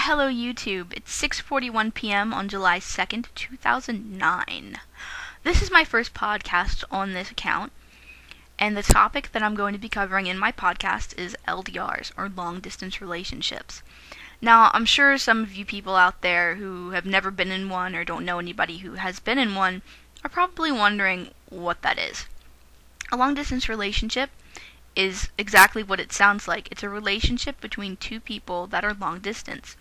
Hello YouTube, it's 6:41 p.m. on July 2nd, 2009. This is my first podcast on this account, and the topic that I'm going to be covering in my podcast is LDRs, or long distance relationships. Now, I'm sure some of you people out there who have never been in one or don't know anybody who has been in one are probably wondering what that is. A long distance relationship is exactly what it sounds like. It's a relationship between two people that are long distance.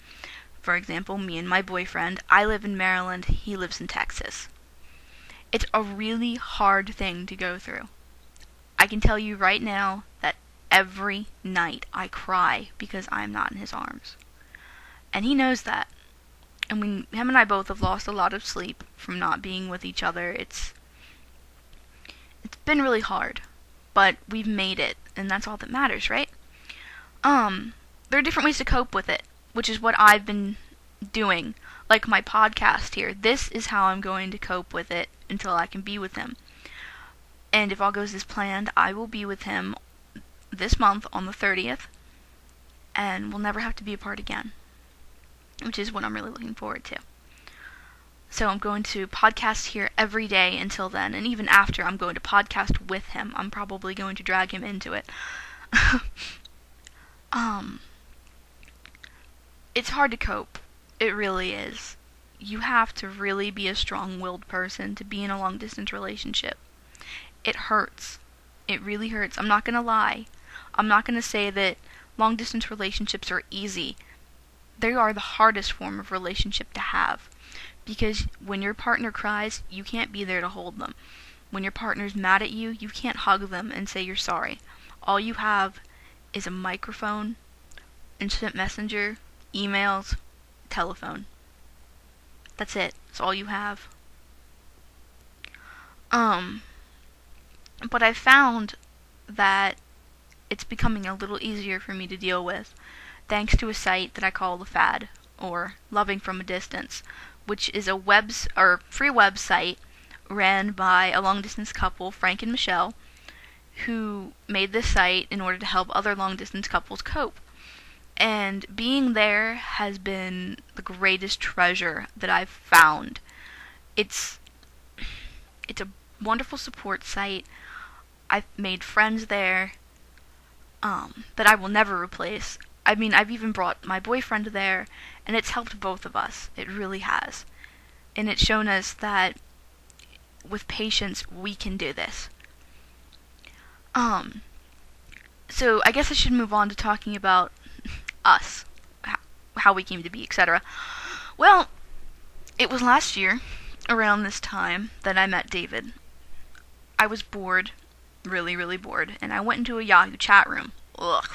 For example, me and my boyfriend. I live in Maryland, he lives in Texas. It's a really hard thing to go through. I can tell you right now that every night I cry because I'm not in his arms. And he knows that. And him and I both have lost a lot of sleep from not being with each other. It's been really hard. But we've made it, and that's all that matters, right? There are different ways to cope with it, which is what I've been doing, like my podcast here. This is how I'm going to cope with it until I can be with him. And if all goes as planned, I will be with him this month on the 30th, and we'll never have to be apart again, which is what I'm really looking forward to. So I'm going to podcast here every day until then, and even after I'm going to podcast with him. I'm probably going to drag him into it. It's hard to cope. It really is. You have to really be a strong-willed person to be in a long-distance relationship. It hurts. It really hurts. I'm not going to lie. I'm not going to say that long-distance relationships are easy. They are the hardest form of relationship to have. Because when your partner cries, you can't be there to hold them. When your partner's mad at you, you can't hug them and say you're sorry. All you have is a microphone, instant messenger, emails, telephone. That's it. That's all you have. But I found that it's becoming a little easier for me to deal with, thanks to a site that I call The Fad, or Loving from a Distance, which is a free website ran by a long-distance couple, Frank and Michelle, who made this site in order to help other long-distance couples cope. And being there has been the greatest treasure that I've found. It's a wonderful support site. I've made friends there that I will never replace. I mean, I've even brought my boyfriend there, and it's helped both of us. It really has. And it's shown us that with patience, we can do this. So I guess I should move on to talking about us, how we came to be, etc. Well, it was last year, around this time, that I met David. I was bored, really, really bored, and I went into a Yahoo chat room. Ugh.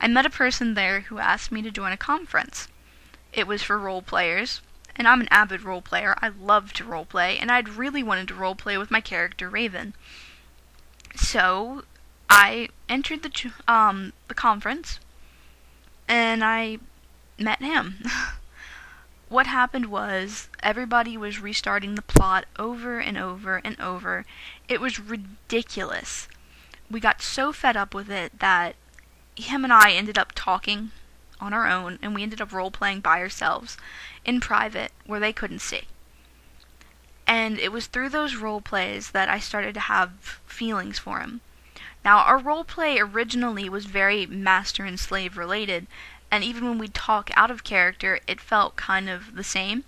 I met a person there who asked me to join a conference. It was for role players, and I'm an avid role player. I love to role play, and I'd really wanted to role play with my character Raven. So I entered the conference, and I met him. What happened was everybody was restarting the plot over and over and over. It was ridiculous. We got so fed up with it that him and I ended up talking on our own, and we ended up role-playing by ourselves in private where they couldn't see. And it was through those role-plays that I started to have feelings for him. Now, our role-play originally was very master and slave related, and even when we'd talk out of character, it felt kind of the same.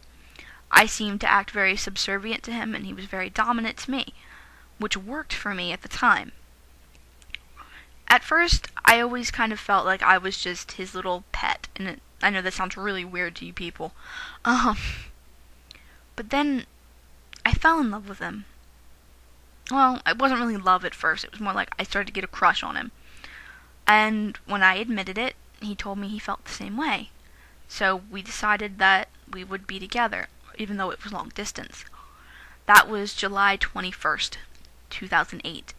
I seemed to act very subservient to him, and he was very dominant to me, which worked for me at the time. At first, I always kind of felt like I was just his little pet, and I know that sounds really weird to you people. But then, I fell in love with him. Well, it wasn't really love at first, it was more like I started to get a crush on him. And when I admitted it, he told me he felt the same way. So we decided that we would be together, even though it was long distance. That was July 21st, 2008.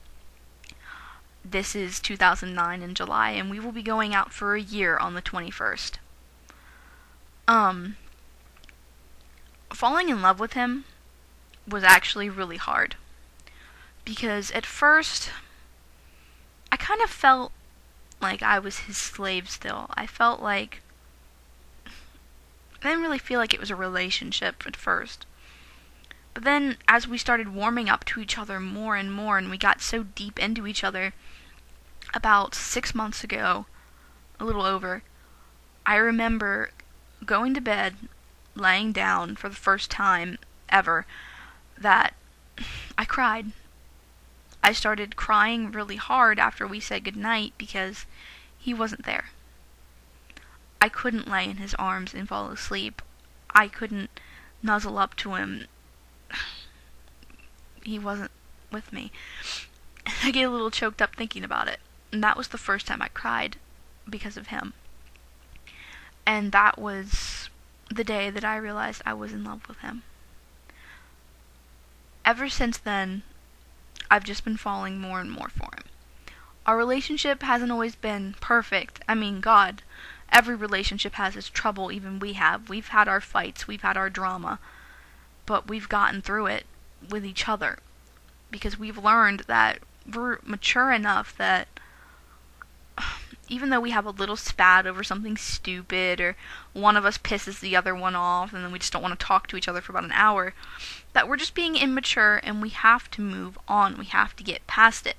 This is 2009 in July, and we will be going out for a year on the 21st. Falling in love with him was actually really hard. Because at first, I kind of felt like I was his slave still. I felt like I didn't really feel like it was a relationship at first. But then, as we started warming up to each other more and more, and we got so deep into each other, about 6 months ago, a little over, I remember going to bed, laying down for the first time ever, that I cried. I started crying really hard after we said goodnight because he wasn't there. I couldn't lay in his arms and fall asleep. I couldn't nuzzle up to him. He wasn't with me. I get a little choked up thinking about it. And that was the first time I cried because of him. And that was the day that I realized I was in love with him. Ever since then, I've just been falling more and more for him. Our relationship hasn't always been perfect. I mean, God, every relationship has its trouble, even we have. We've had our fights, we've had our drama, but we've gotten through it with each other because we've learned that we're mature enough that even though we have a little spat over something stupid, or one of us pisses the other one off and then we just don't want to talk to each other for about an hour, that we're just being immature and we have to move on. We have to get past it.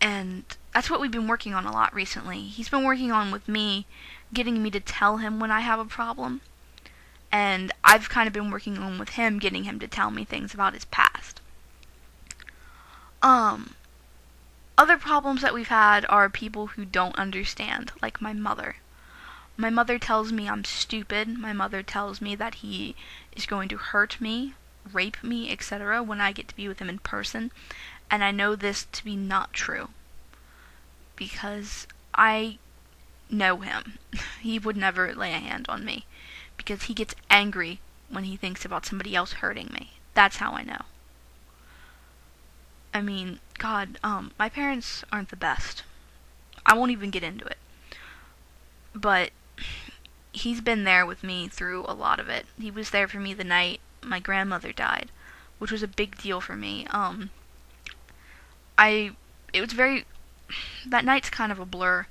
And that's what we've been working on a lot recently. He's been working on with me, getting me to tell him when I have a problem. And I've kind of been working on with him, getting him to tell me things about his past. Other problems that we've had are people who don't understand, like my mother. My mother tells me I'm stupid. My mother tells me that he is going to hurt me, rape me, etc. when I get to be with him in person. And I know this to be not true. Because I know him. He would never lay a hand on me. Because he gets angry when he thinks about somebody else hurting me. That's how I know. I mean, God, my parents aren't the best. I won't even get into it. But he's been there with me through a lot of it. He was there for me the night my grandmother died, which was a big deal for me. That night's kind of a blur,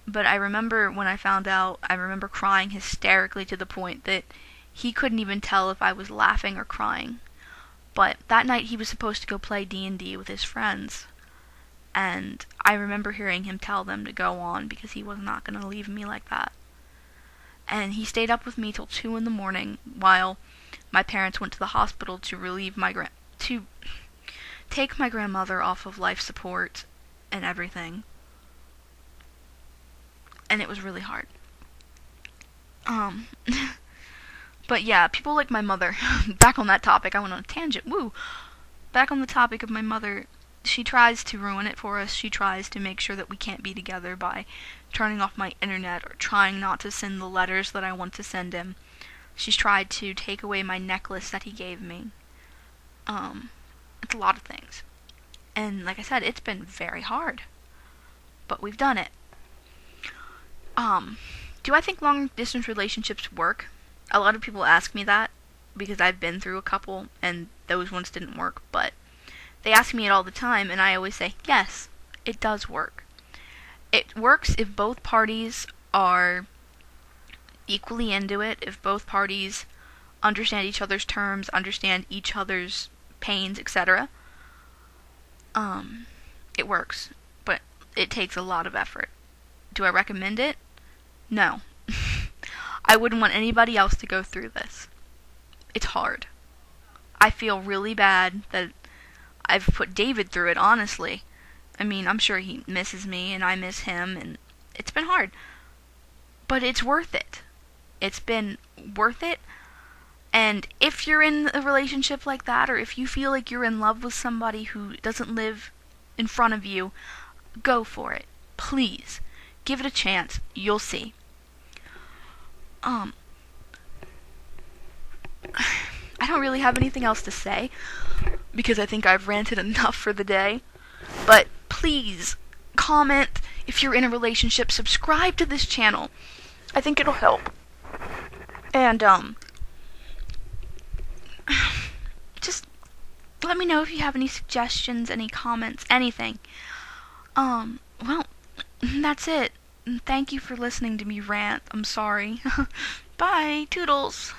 but I remember when I found out, I remember crying hysterically to the point that he couldn't even tell if I was laughing or crying. But that night he was supposed to go play D&D with his friends, and I remember hearing him tell them to go on because he was not going to leave me like that. And he stayed up with me till 2 in the morning while my parents went to the hospital to take my grandmother off of life support and everything. And it was really hard. But yeah, people like my mother, back on that topic, I went on a tangent, woo! Back on the topic of my mother, she tries to ruin it for us. She tries to make sure that we can't be together by turning off my internet or trying not to send the letters that I want to send him. She's tried to take away my necklace that he gave me. It's a lot of things. And like I said, it's been very hard. But we've done it. Do I think long-distance relationships work? A lot of people ask me that, because I've been through a couple, and those ones didn't work, but they ask me it all the time, and I always say, yes, it does work. It works if both parties are equally into it, if both parties understand each other's terms, understand each other's pains, etc. It works, but it takes a lot of effort. Do I recommend it? No. I wouldn't want anybody else to go through this. It's hard. I feel really bad that I've put David through it, honestly. I mean, I'm sure he misses me and I miss him, and it's been hard. But it's worth it. It's been worth it. And if you're in a relationship like that, or if you feel like you're in love with somebody who doesn't live in front of you, go for it. Please. Give it a chance. You'll see. I don't really have anything else to say, because I think I've ranted enough for the day. But please, comment if you're in a relationship, subscribe to this channel. I think it'll help. And, just let me know if you have any suggestions, any comments, anything. Well, that's it. Thank you for listening to me rant. I'm sorry. Bye. Toodles.